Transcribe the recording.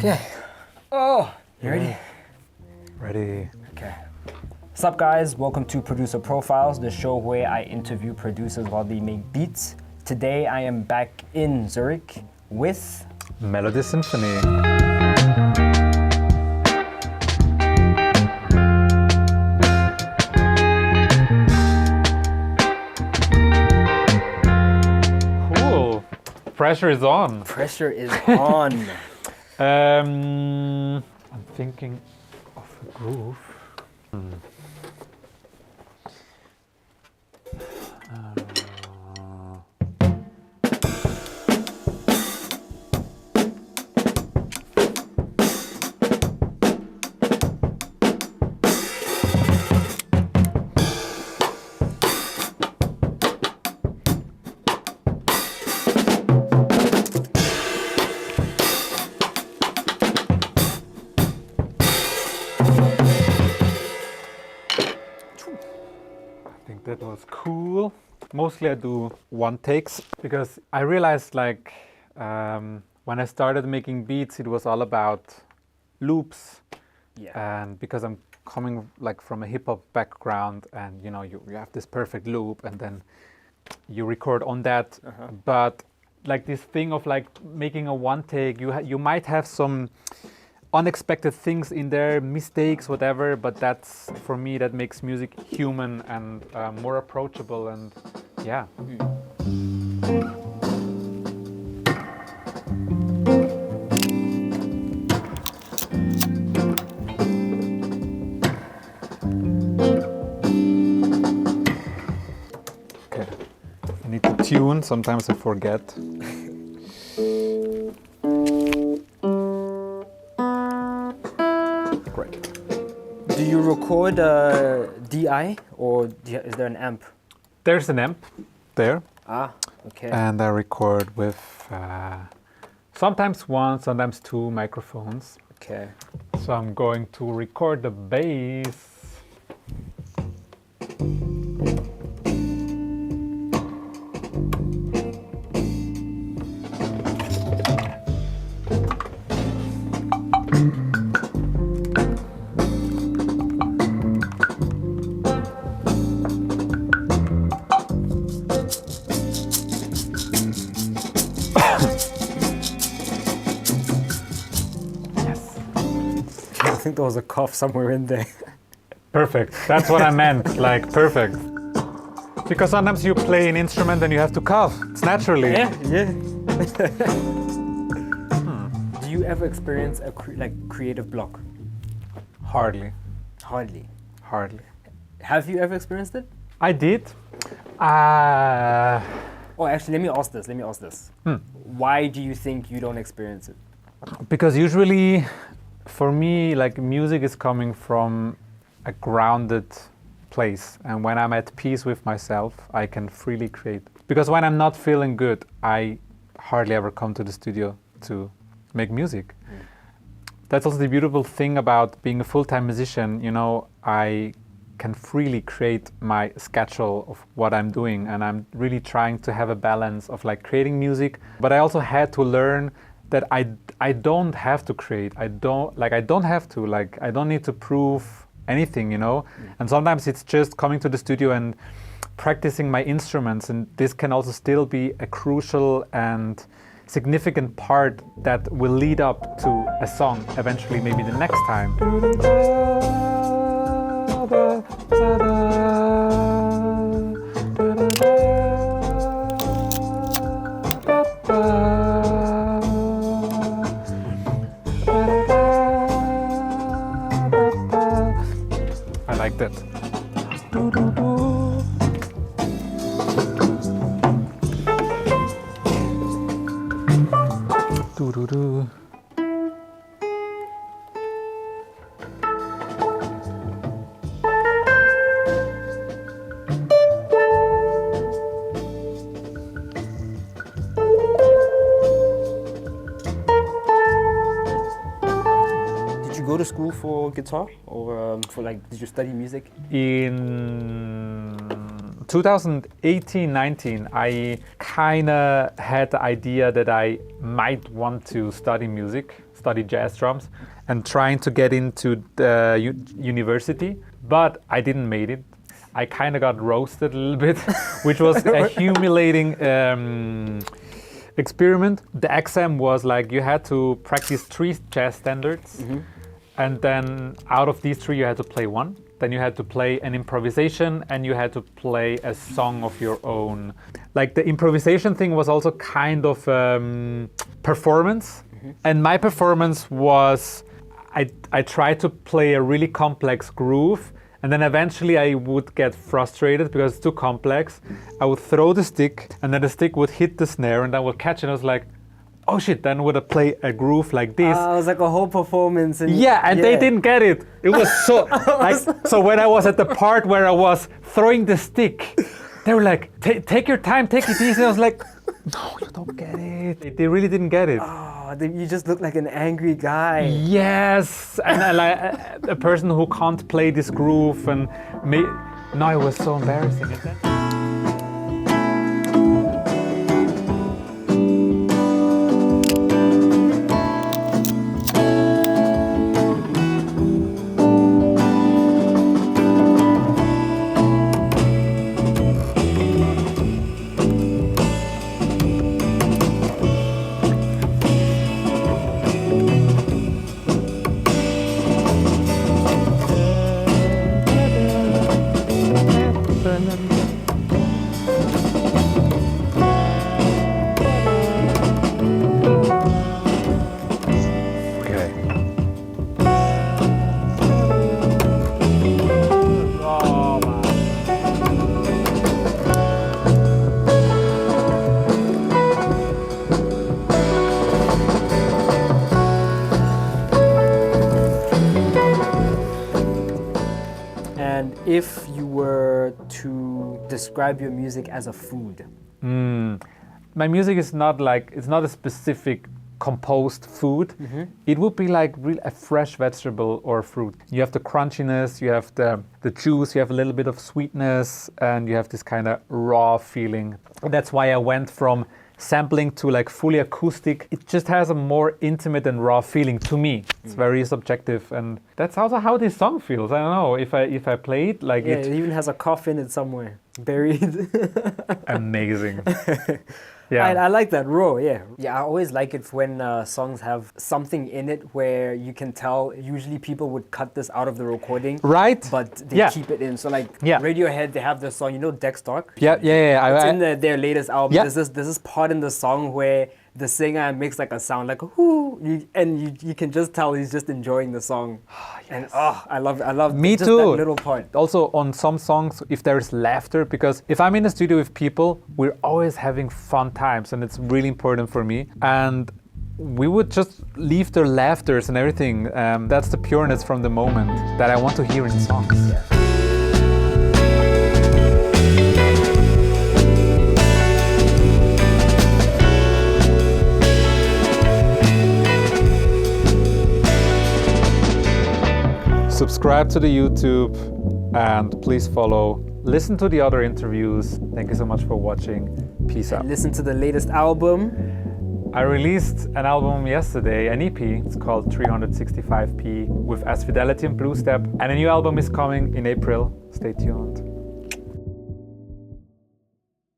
Okay. Oh, you ready? Ready. Okay. What's up, guys? Welcome to Producer Profiles, the show where I interview producers while they make beats. Today I am back in Zurich with Melodiesinfonie. Cool. Pressure is on. Pressure is on. I'm thinking of a groove. I think that was cool. Mostly I do one takes because I realized when I started making beats, it was all about loops. Yeah. And because I'm coming from a hip hop background, and you have this perfect loop, and then you record on that. But this thing of making a one take, you might have some unexpected things in there, mistakes, whatever, but that's, for me, that makes music human and more approachable, and yeah. Okay, I need to tune, sometimes I forget. Do you record DI or is there an amp? There's an amp there. Ah, okay. And I record with sometimes one, sometimes two microphones. Okay. So I'm going to record the bass. I think there was a cough somewhere in there. Perfect. That's what I meant. Perfect. Because sometimes you play an instrument and you have to cough. It's naturally. Yeah. Do you ever experience a creative block? Hardly. Hardly. Have you ever experienced it? I did. Oh, actually, let me ask this. Why do you think you don't experience it? Because usually, for me, music is coming from a grounded place. And when I'm at peace with myself, I can freely create. Because when I'm not feeling good, I hardly ever come to the studio to make music. That's also the beautiful thing about being a full-time musician. I can freely create my schedule of what I'm doing. And I'm really trying to have a balance of creating music. But I also had to learn that I don't have to create. I don't have to. I don't need to prove anything, And sometimes it's just coming to the studio and practicing my instruments, and this can also still be a crucial and significant part that will lead up to a song eventually, maybe the next time. I like that. Did you go to school for guitar or did you study music? In 2018-19, I kind of had the idea that I might want to study music. study jazz drums and trying to get into the university, but I didn't make it. I kind of got roasted a little bit, which was a humiliating experiment. The exam was like you had to practice 3 jazz standards, and then out of these 3 you had to play 1. Then you had to play an improvisation, and you had to play a song of your own. Like the improvisation thing was also kind of performance, and my performance was I tried to play a really complex groove. And then eventually I would get frustrated because it's too complex. I would throw the stick, and then the stick would hit the snare, and I would catch it. And I was like, oh shit, then would I play a groove like this? It was like a whole performance. And they didn't get it. It was so, so when I was at the part where I was throwing the stick, they were like, take your time, take it easy. I was like, no, you don't get it. They really didn't get it. Oh, you just look like an angry guy. Yes, and like a person who can't play this groove, and no, it was so embarrassing. If you were to describe your music as a food? My music is not like, it's not a specific composed food. It would be like a fresh vegetable or fruit. You have the crunchiness, you have the juice, you have a little bit of sweetness, and you have this kind of raw feeling. That's why I went from sampling to like fully acoustic. It just has a more intimate and raw feeling to me. It's very subjective, and that's also how this song feels. I don't know if I play it like it even has a cough in it somewhere buried. Amazing. Yeah, I like that raw. Yeah, I always like it when songs have something in it where you can tell. Usually people would cut this out of the recording, right? But they keep it in. So like Radiohead, they have the song, you know, Dex Talk. Yeah. It's in their latest album. Yeah. There's this part in the song where the singer makes like a sound like whoo, and you can just tell he's just enjoying the song. And I love me just too. That little part. Also on some songs, if there's laughter, because if I'm in the studio with people, we're always having fun times, and it's really important for me. And we would just leave their laughters and everything. That's the pureness from the moment that I want to hear in songs. Yeah. Subscribe to the YouTube, and please follow. Listen to the other interviews. Thank you so much for watching. Peace out. Listen to the latest album. I released an album yesterday, an EP. It's called 365p with As Fidelity and Blue Step. And a new album is coming in April. Stay tuned.